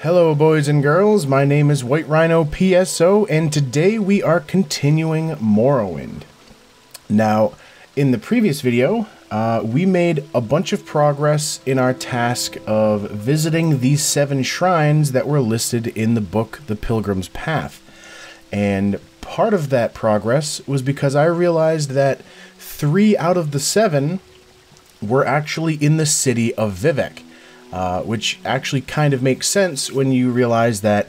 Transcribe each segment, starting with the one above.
Hello boys and girls, my name is White Rhino PSO, and today we are continuing Morrowind. Now, in the previous video, we made a bunch of progress in our task of visiting these 7 shrines that were listed in the book, The Pilgrim's Path. And part of that progress was because I realized that 3 out of the 7 were actually in the city of Vivec. Which actually kind of makes sense when you realize that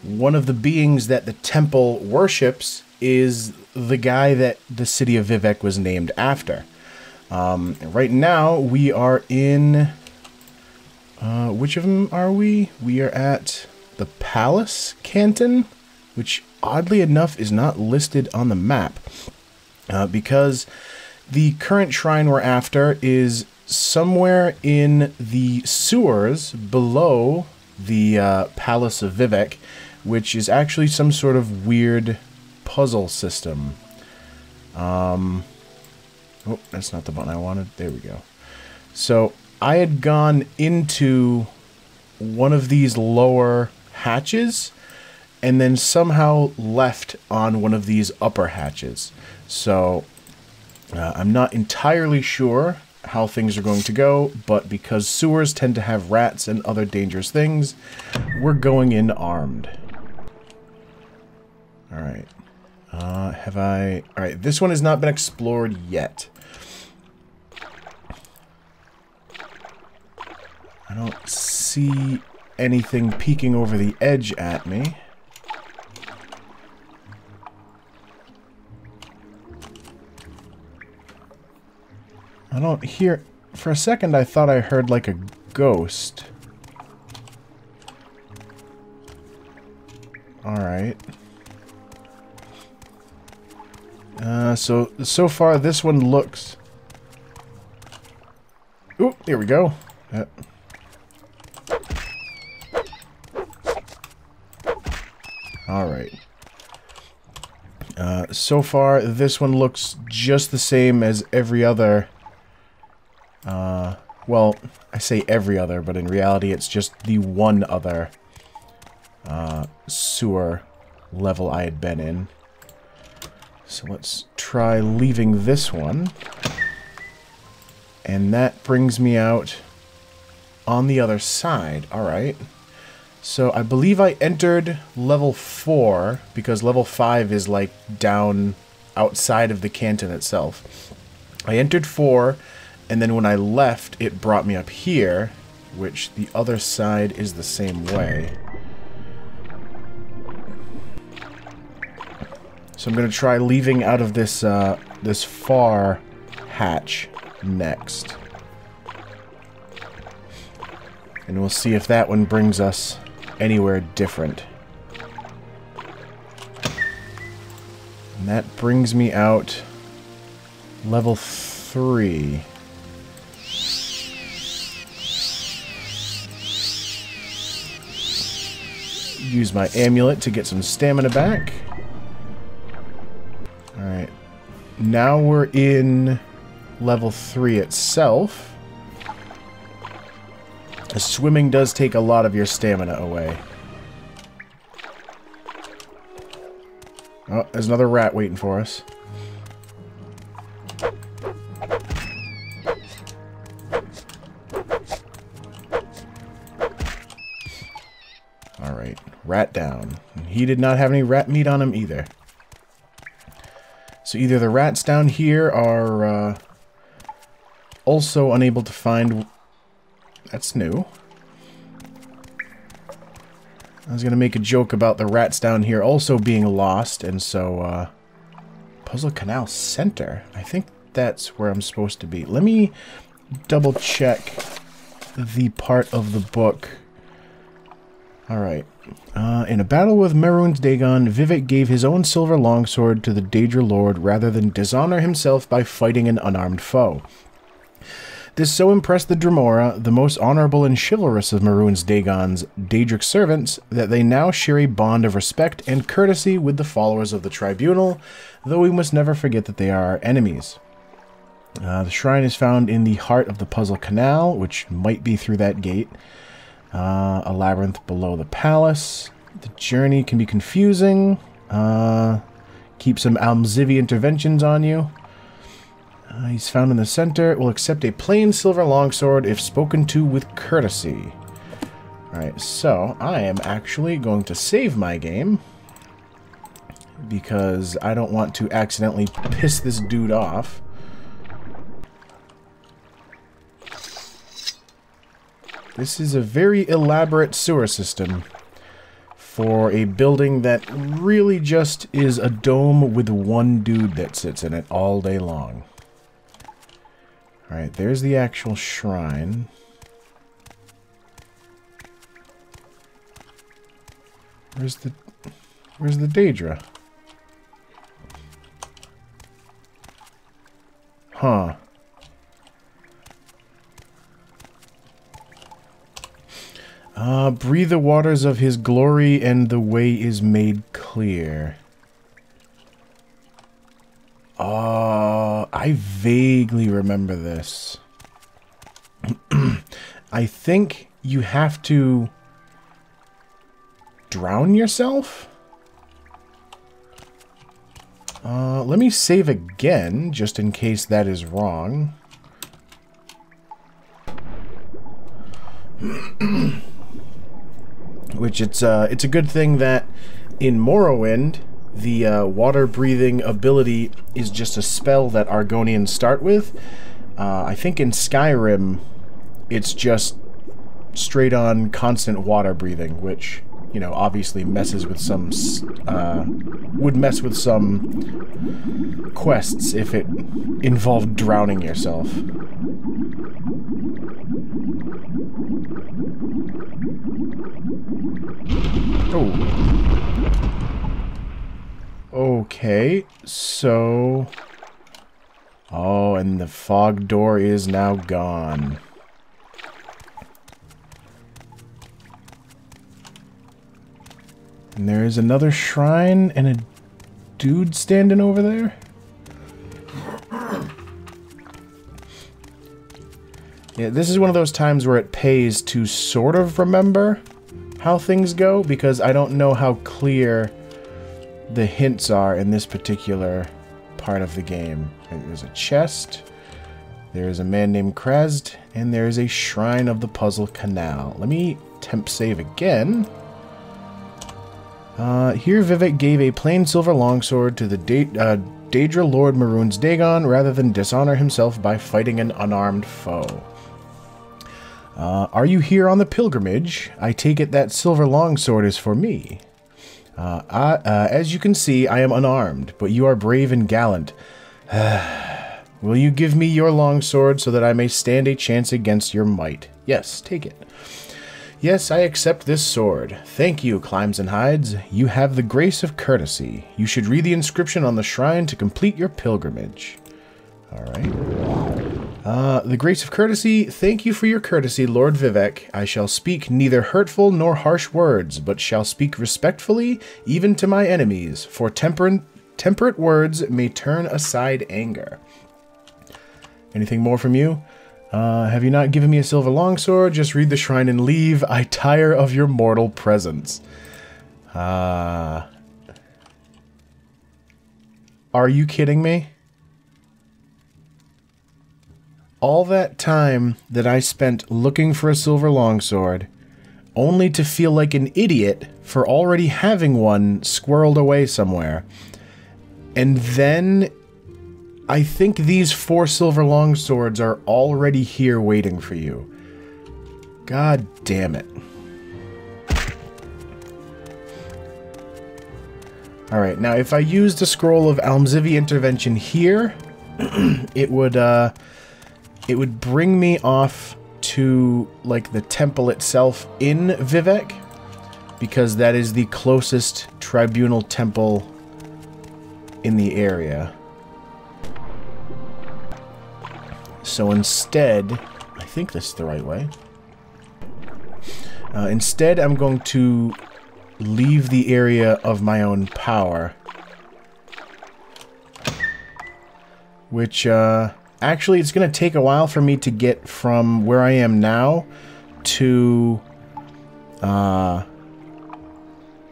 one of the beings that the temple worships is the guy that the city of Vivec was named after. Right now, we are in... which of them are we? We are at the Palace Canton, which oddly enough is not listed on the map. Because the current shrine we're after is somewhere in the sewers below the Palace of Vivec, which is actually some sort of weird puzzle system. Oh, that's not the one I wanted. There we go. So I had gone into one of these lower hatches and then somehow left on one of these upper hatches. So I'm not entirely sure how things are going to go, but because sewers tend to have rats and other dangerous things, we're going in armed. Alright. Alright, this one has not been explored yet. I don't see anything peeking over the edge at me. I don't hear... For a second, I thought I heard, like, a ghost. Alright. So far, this one looks... Oop, here we go. Alright. So far, this one looks just the same as every other... well, I say every other, but in reality it's just the one other sewer level I had been in. So let's try leaving this one. And that brings me out on the other side. Alright. So I believe I entered level 4, because level 5 is like down outside of the canton itself. I entered 4... And then when I left, it brought me up here, which the other side is the same way. So I'm going to try leaving out of this, this far hatch next. And we'll see if that one brings us anywhere different. And that brings me out level 3. Use my amulet to get some stamina back. Alright. Now we're in level 3 itself. Swimming does take a lot of your stamina away. Oh, there's another rat waiting for us. Alright, rat down. He did not have any rat meat on him either. So either the rats down here are also unable to find... That's new. I was going to make a joke about the rats down here also being lost, and so... Puzzle Canal Center. I think that's where I'm supposed to be. Let me double check the part of the book. Alright. In a battle with Morrowind's Dagon, Vivec gave his own silver longsword to the Daedra Lord rather than dishonor himself by fighting an unarmed foe. This so impressed the Dremora, the most honorable and chivalrous of Morrowind's Dagon's Daedric servants, that they now share a bond of respect and courtesy with the followers of the Tribunal, though we must never forget that they are our enemies. The shrine is found in the heart of the Puzzle Canal, which might be through that gate. A labyrinth below the palace. The journey can be confusing. Keep some Almzivi interventions on you. He's found in the center. Will accept a plain silver longsword if spoken to with courtesy. Alright, so I am actually going to save my game because I don't want to accidentally piss this dude off. This is a very elaborate sewer system for a building that really just is a dome with one dude that sits in it all day long. Alright, there's the actual shrine. Where's the Daedra? Huh. Breathe the waters of his glory and the way is made clear. I vaguely remember this. I think you have to drown yourself? Let me save again, just in case that is wrong. Which it's a good thing that in Morrowind, the water-breathing ability is just a spell that Argonians start with. I think in Skyrim, it's just straight-on constant water breathing, which, you know, obviously messes with some, would mess with some quests if it involved drowning yourself. Oh. Okay, so... Oh, and the fog door is now gone. And there is another shrine and a dude standing over there. Yeah, this is one of those times where it pays to sort of remember how things go, because I don't know how clear the hints are in this particular part of the game. There's a chest, there's a man named Krezd, and there's a shrine of the puzzle canal. Let me temp save again. Here Vivek gave a plain silver longsword to the Daedra Lord Maroon's Dagon rather than dishonor himself by fighting an unarmed foe. Are you here on the pilgrimage? I take it that silver longsword is for me. As you can see, I am unarmed, but you are brave and gallant. Will you give me your longsword so that I may stand a chance against your might? Yes, take it. Yes, I accept this sword. Thank you, Climbs and Hides. You have the grace of courtesy. You should read the inscription on the shrine to complete your pilgrimage. Alright. The grace of courtesy. Thank you for your courtesy, Lord Vivek. I shall speak neither hurtful nor harsh words, but shall speak respectfully, even to my enemies, for temperate words may turn aside anger. Anything more from you? Have you not given me a silver longsword? Just read the shrine and leave. I tire of your mortal presence. Are you kidding me? All that time that I spent looking for a silver longsword, only to feel like an idiot for already having one squirreled away somewhere. And then I think these 4 silver longswords are already here waiting for you. God damn it. Alright, now if I used a scroll of Almzivi intervention here, it would bring me off to, like, the temple itself in Vivek, because that is the closest Tribunal Temple in the area. So instead, I think this is the right way. Instead, I'm going to leave the area of my own power. Which, actually, it's going to take a while for me to get from where I am now to Well,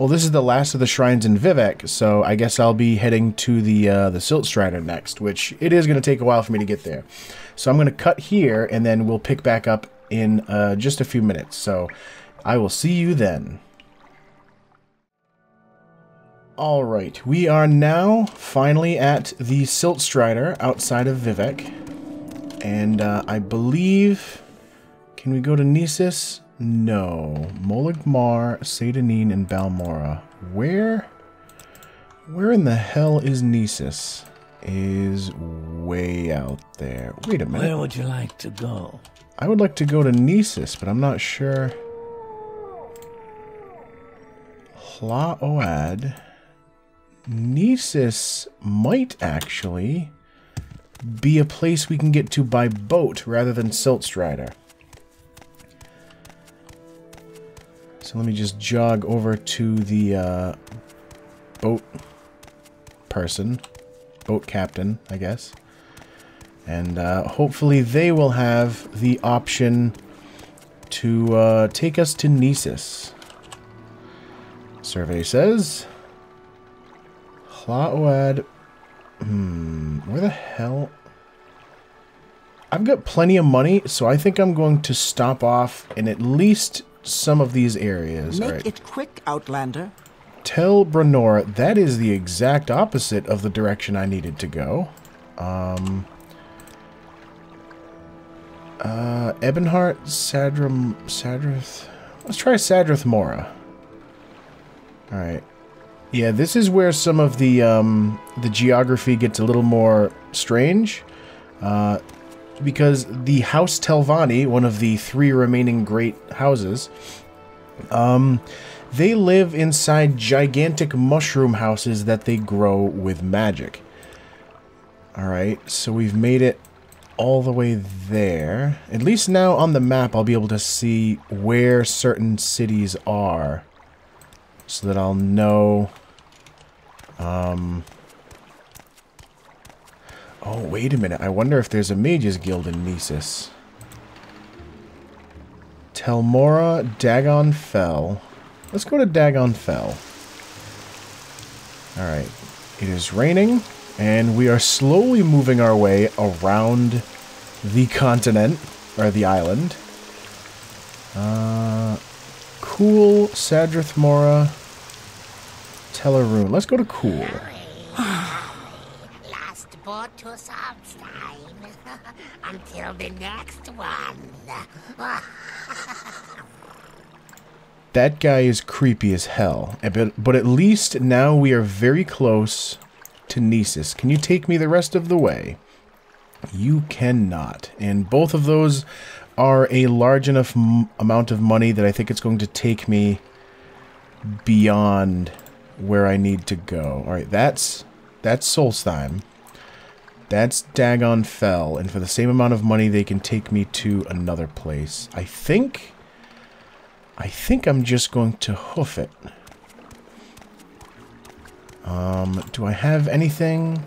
this is the last of the shrines in Vivek, so I guess I'll be heading to the Silt Strider next, which it is going to take a while for me to get there. So I'm going to cut here, and then we'll pick back up in just a few minutes. So I will see you then. Alright, we are now finally at the Silt Strider outside of Vivek. And I believe... Can we go to Nisus? No. Moligmar, Sadanin, and Balmora. Where in the hell is Nisus? Is way out there. Wait a minute. Where would you like to go? I would like to go to Nisus, but I'm not sure. Hlaoad. Nisus might actually be a place we can get to by boat rather than Silt Strider. So let me just jog over to the boat person, boat captain, I guess. And hopefully they will have the option to take us to Nisus. Survey says... Hlaoad... where the hell... I've got plenty of money, so I think I'm going to stop off in at least... some of these areas. Make it quick, Outlander. Tel Branor, that is the exact opposite of the direction I needed to go. Ebonheart, Sadrith. Let's try Sadrith Mora. Alright. Yeah, this is where some of the geography gets a little more strange. Because the House Telvanni, one of the 3 remaining great houses, they live inside gigantic mushroom houses that they grow with magic. Alright, so we've made it all the way there. At least now on the map I'll be able to see where certain cities are. So that I'll know... Oh, wait a minute. I wonder if there's a Mages Guild in Nisus. Telmora, Dagon Fell. Let's go to Dagon Fell. Alright. It is raining, and we are slowly moving our way around the continent, or the island. Cool, Sadrith Mora, Tellarune. Let's go to Cool. To some time until the next one. That guy is creepy as hell. But at least now we are very close to Nisus. Can you take me the rest of the way? You cannot. And both of those are a large enough amount of money that I think it's going to take me beyond where I need to go. Alright, that's Solstheim. That's Dagon Fell, and for the same amount of money, they can take me to another place. I think I'm just going to hoof it. Do I have anything?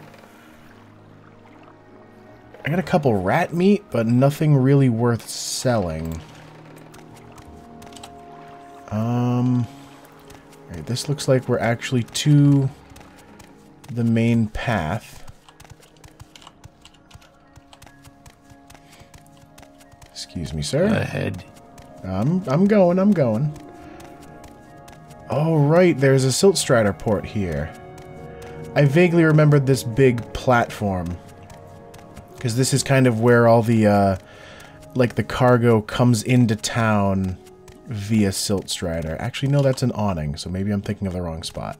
I got a couple rat meat, but nothing really worth selling. Alright, this looks like we're actually to the main path. Excuse me, sir. Go ahead. I'm going. Oh, right, there's a Silt Strider port here. I vaguely remembered this big platform. Because this is kind of where all the, like, the cargo comes into town via Silt Strider. Actually, no, that's an awning, so maybe I'm thinking of the wrong spot.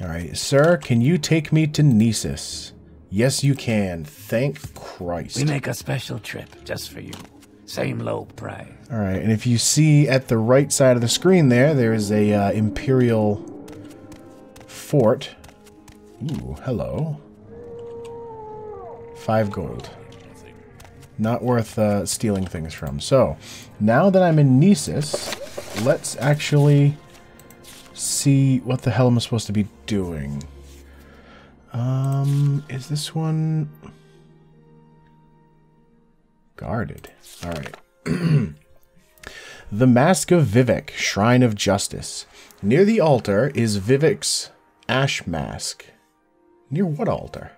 Alright, sir, can you take me to Nisus? Yes, you can. Thank Christ. We make a special trip just for you. Same low price. Alright, and if you see at the right side of the screen there is a Imperial fort. Ooh, hello. 5 gold. Not worth stealing things from. So, now that I'm in Nisus, let's actually see what the hell I'm supposed to be doing. Is this one guarded? Alright. The Mask of Vivek, Shrine of Justice. Near the altar is Vivek's ash mask. Near what altar?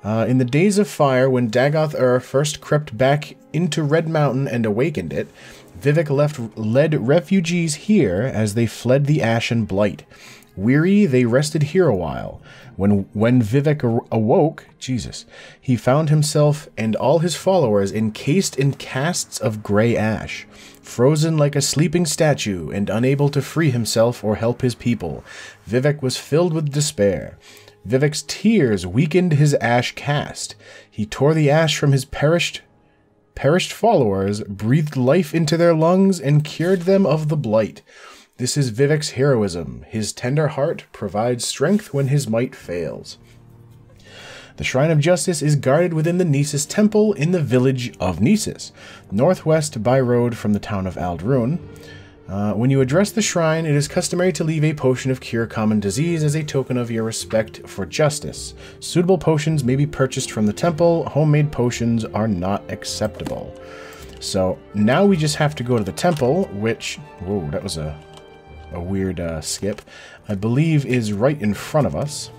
In the days of fire, when Dagoth-Ur first crept back into Red Mountain and awakened it, Vivek led refugees here as they fled the ash and blight. Weary, they rested here a while. When Vivek awoke, he found himself and all his followers encased in casts of grey ash, frozen like a sleeping statue and unable to free himself or help his people. Vivek was filled with despair. Vivek's tears weakened his ash cast. He tore the ash from his perished followers, breathed life into their lungs, and cured them of the blight. This is Vivek's heroism. His tender heart provides strength when his might fails. The Shrine of Justice is guarded within the Nisus Temple in the village of Nisus, northwest by road from the town of Aldrun. When you address the shrine, it is customary to leave a potion of cure common disease as a token of your respect for justice. Suitable potions may be purchased from the temple. Homemade potions are not acceptable. So now we just have to go to the temple, which, whoa, that was a weird skip, I believe is right in front of us.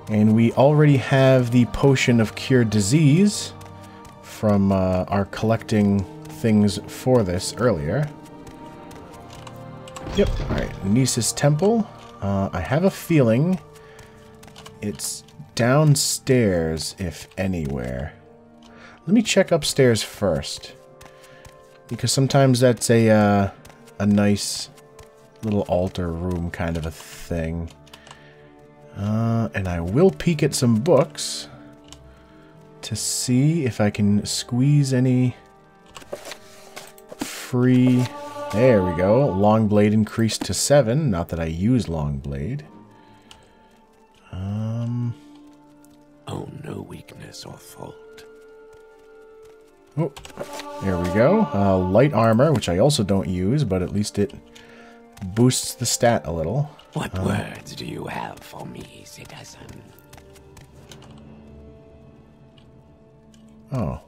And we already have the potion of cure disease from our collecting things for this earlier. Yep, alright, Nisus Temple. I have a feeling it's downstairs, if anywhere. Let me check upstairs first, because sometimes that's a nice little altar room kind of a thing. And I will peek at some books to see if I can squeeze any free. There we go. Long blade increased to 7. Not that I use long blade. Oh, no weakness or fault. Oh, there we go. Light armor, which I also don't use, but at least it boosts the stat a little. What words do you have for me, citizen? Oh,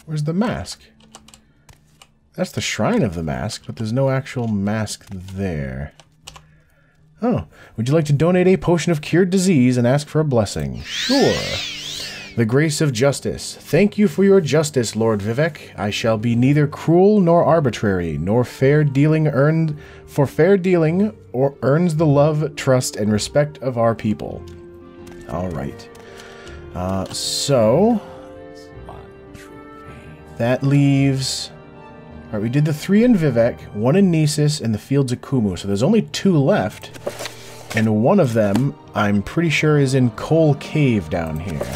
where's the mask? That's the Shrine of the Mask, but there's no actual mask there. Oh, would you like to donate a potion of cured disease and ask for a blessing? Sure. The Grace of Justice. Thank you for your justice, Lord Vivek. I shall be neither cruel nor arbitrary, nor fair dealing earns the love, trust, and respect of our people. All right. So that leaves. All right, we did the 3 in Vivek, 1 in Nisus, and the Fields of Kumu. So there's only 2 left, and one of them I'm pretty sure is in Coal Cave down here.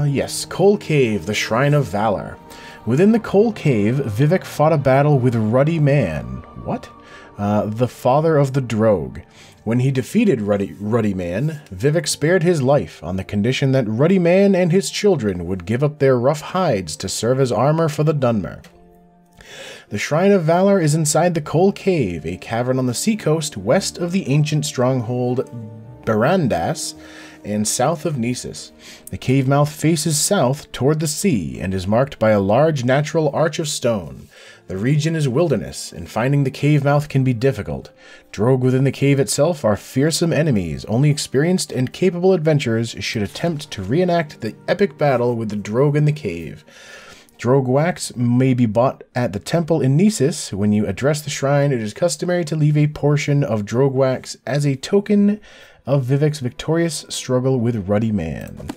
Yes, Coal Cave, the Shrine of Valor. Within the Coal Cave, Vivek fought a battle with Ruddy Man. What? The father of the Drogue. When he defeated Ruddy Man, Vivek spared his life on the condition that Ruddy Man and his children would give up their rough hides to serve as armor for the Dunmer. The Shrine of Valor is inside the Coal Cave, a cavern on the seacoast west of the ancient stronghold Barandas and south of Nisus. The cave mouth faces south toward the sea and is marked by a large natural arch of stone. The region is wilderness, and finding the cave mouth can be difficult. Drogue within the cave itself are fearsome enemies. Only experienced and capable adventurers should attempt to reenact the epic battle with the Drogue in the cave. Drogue wax may be bought at the temple in Nisus. When you address the shrine, it is customary to leave a portion of Drogue wax as a token of Vivek's victorious struggle with Ruddy Man.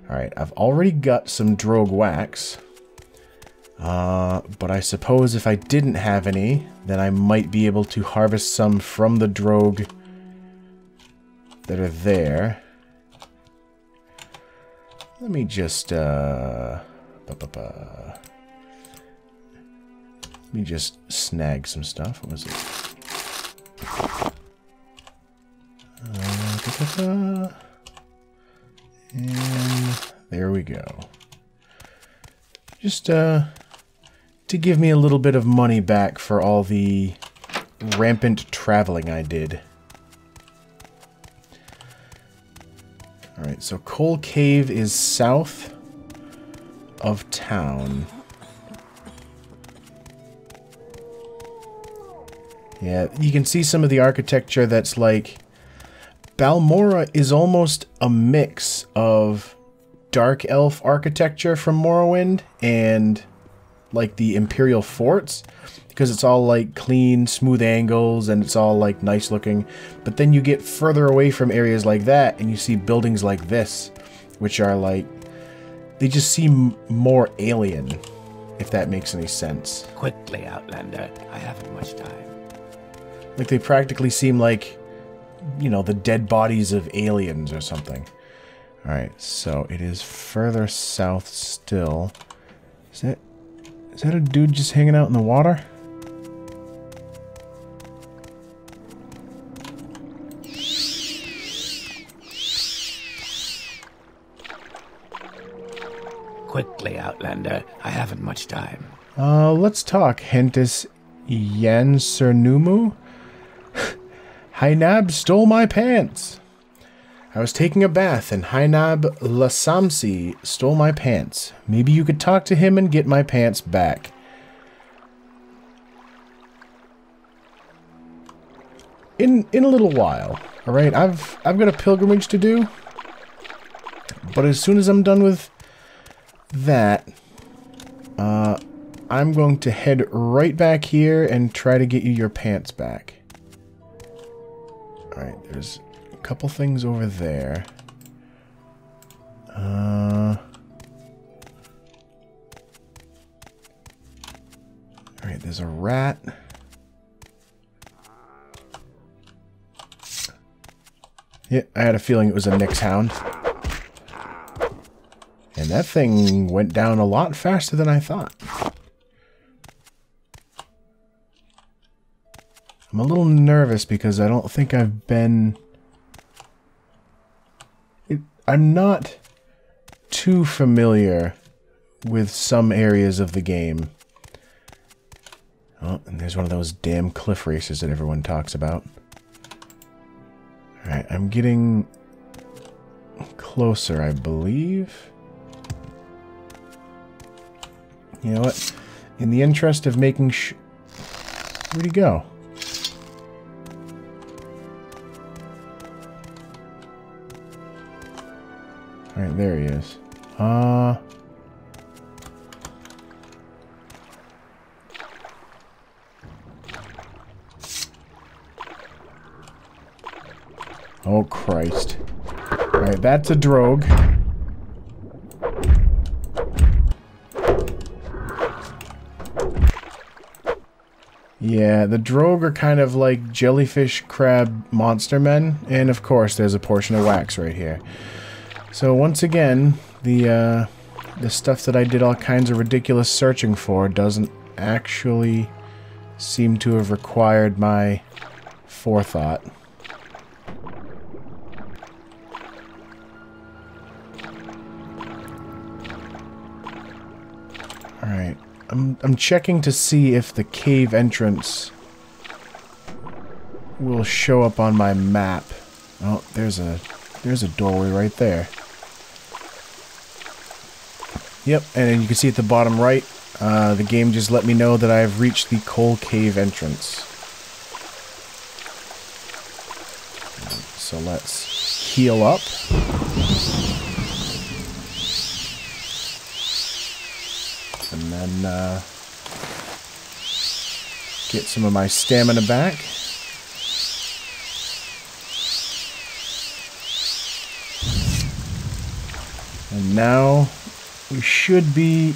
Alright, I've already got some Drogue wax. But I suppose if I didn't have any, then I might be able to harvest some from the Drogue that are there. Let me just, let me just snag some stuff. What was it? And there we go. Just, to give me a little bit of money back for all the rampant traveling I did. Alright, so Coal Cave is south of town. Yeah, you can see some of the architecture that's like... Balmora is almost a mix of Dark Elf architecture from Morrowind and like the Imperial forts, because it's all like clean, smooth angles and it's all like nice looking. But then you get further away from areas like that and you see buildings like this, which are like, they just seem more alien, if that makes any sense. Quickly, Outlander. I haven't much time. Like they practically seem like, you know, the dead bodies of aliens or something. Alright, so it is further south still. Is that a dude just hanging out in the water? Quickly, Outlander. I haven't much time. Let's talk, Hentis Yansernumu. Hainab stole my pants. I was taking a bath and Hainab Lasamsi stole my pants. Maybe you could talk to him and get my pants back. In a little while. Alright, I've got a pilgrimage to do. But as soon as I'm done with that, I'm going to head right back here and try to get you your pants back. Alright, there's a couple things over there. Alright, there's a rat. Yeah, I had a feeling it was a Nyx hound. And that thing went down a lot faster than I thought. I'm a little nervous because I don't think I've been... I'm not too familiar with some areas of the game. Oh, and there's one of those damn cliff races that everyone talks about. Alright, I'm getting closer, I believe. You know what? In the interest of making where'd he go? Alright, there he is. Oh, Christ. Alright, that's a drogue. Yeah, the drogue are kind of like jellyfish crab monster men. And of course, there's a portion of wax right here. So once again, the stuff that I did all kinds of ridiculous searching for doesn't actually seem to have required my forethought. Alright, I'm checking to see if the cave entrance will show up on my map. Oh, there's a doorway right there. Yep, and you can see at the bottom right, the game just let me know that I've reached the coal cave entrance. So let's heal up. And then get some of my stamina back. And now we should be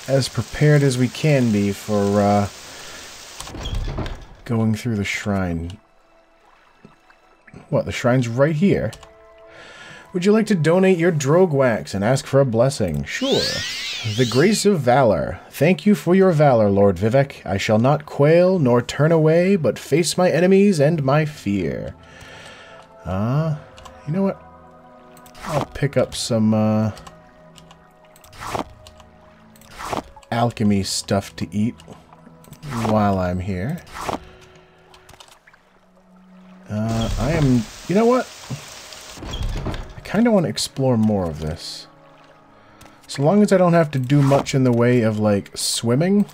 as prepared as we can be for going through the shrine. What, the shrine's right here? Would you like to donate your drogue wax and ask for a blessing? Sure. The grace of valor. Thank you for your valor, Lord Vivek. I shall not quail nor turn away, but face my enemies and my fear. You know what? I'll pick up some alchemy stuff to eat while I'm here. You know what? I kind of want to explore more of this. So long as I don't have to do much in the way of, like, swimming.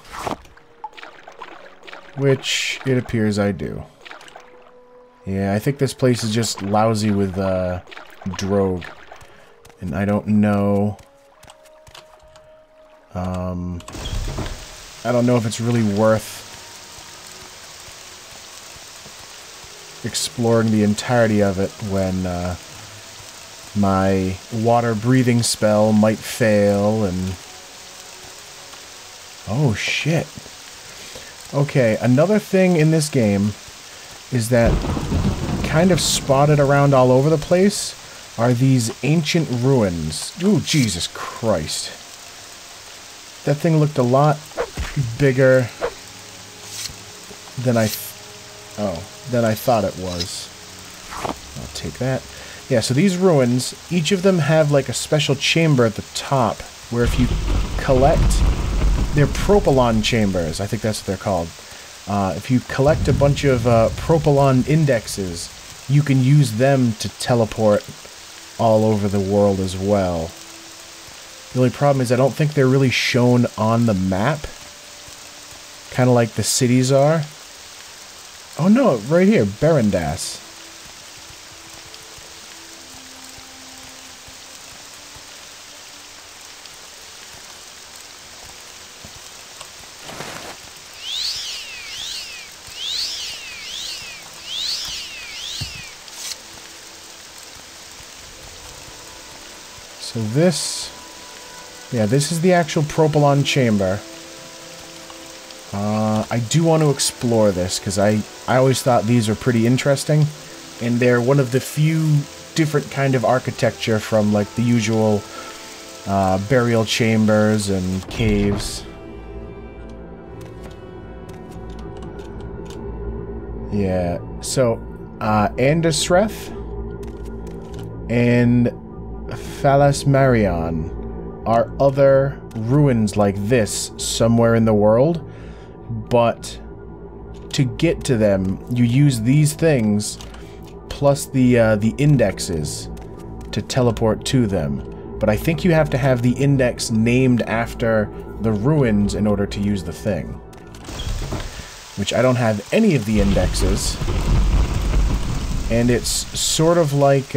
Which it appears I do. Yeah, I think this place is just lousy with drogue. And I don't know... I don't know if it's really worth exploring the entirety of it when my water breathing spell might fail and... Oh shit. Okay, another thing in this game is that kind of spotted around all over the place are these ancient ruins. Ooh, Jesus Christ. That thing looked a lot bigger than I thought it was. I'll take that. Yeah, so these ruins, each of them have like a special chamber at the top where if you collect... They're propylon chambers, I think that's what they're called. If you collect a bunch of propylon indexes, you can use them to teleport all over the world as well. The only problem is I don't think they're really shown on the map. Kind of like the cities are. Oh no, right here, Barandas. So this... Yeah, this is the actual propylon chamber. I do want to explore this, because I always thought these were pretty interesting. And they're one of the few different kind of architecture from, like, the usual burial chambers and caves. Yeah, so, Andesreth and Phalasmarion are other ruins like this somewhere in the world, but to get to them, you use these things plus the indexes to teleport to them. But I think you have to have the index named after the ruins in order to use the thing. Which I don't have any of the indexes. And it's sort of like,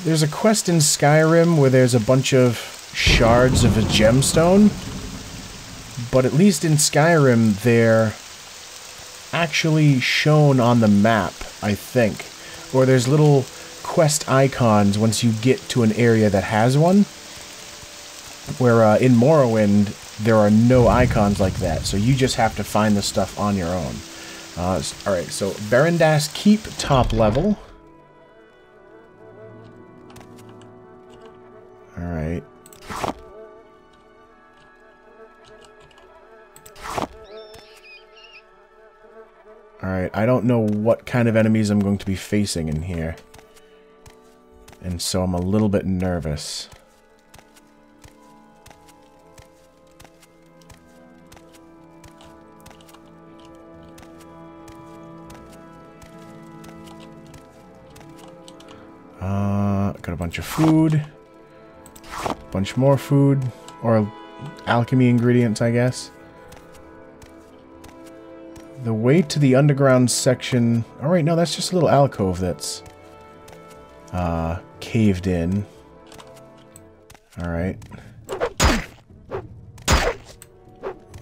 there's a quest in Skyrim where there's a bunch of shards of a gemstone, but at least in Skyrim they're actually shown on the map, I think. Or there's little quest icons once you get to an area that has one, where in Morrowind there are no icons like that, so you just have to find the stuff on your own. Alright, so Barandas Keep top level. Alright. Alright, I don't know what kind of enemies I'm going to be facing in here. And so I'm a little bit nervous. Got a bunch of food. Bunch more food, or alchemy ingredients, I guess. The way to the underground section... Alright, no, that's just a little alcove that's caved in. Alright.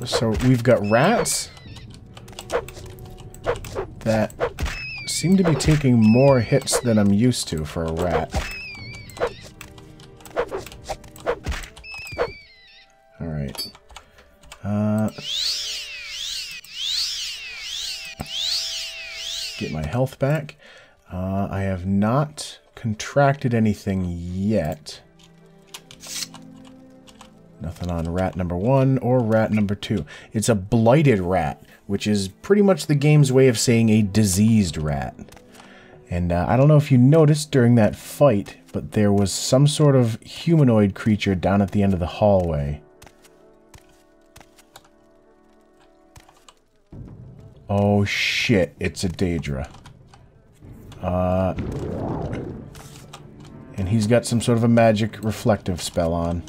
So we've got rats that seem to be taking more hits than I'm used to for a rat. Alright. Get my health back. I have not contracted anything yet. Nothing on rat number 1 or rat number 2. It's a blighted rat, which is pretty much the game's way of saying a diseased rat. And I don't know if you noticed during that fight, but there was some sort of humanoid creature down at the end of the hallway. Oh shit, it's a Daedra. And he's got some sort of a magic reflective spell on.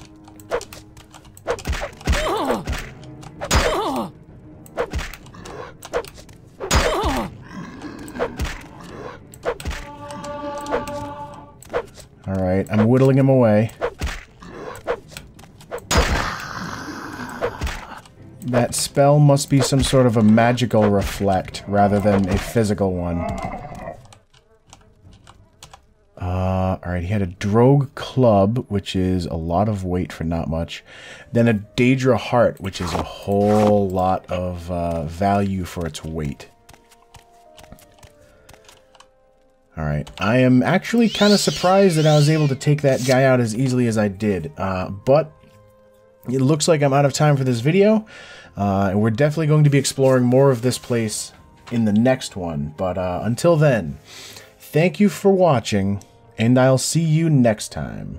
I'm whittling him away. That spell must be some sort of a magical reflect rather than a physical one. Alright, he had a Drogue Club, which is a lot of weight for not much. Then a Daedra Heart, which is a whole lot of value for its weight. Alright, I am actually kind of surprised that I was able to take that guy out as easily as I did. But it looks like I'm out of time for this video. And we're definitely going to be exploring more of this place in the next one. But until then, thank you for watching, and I'll see you next time.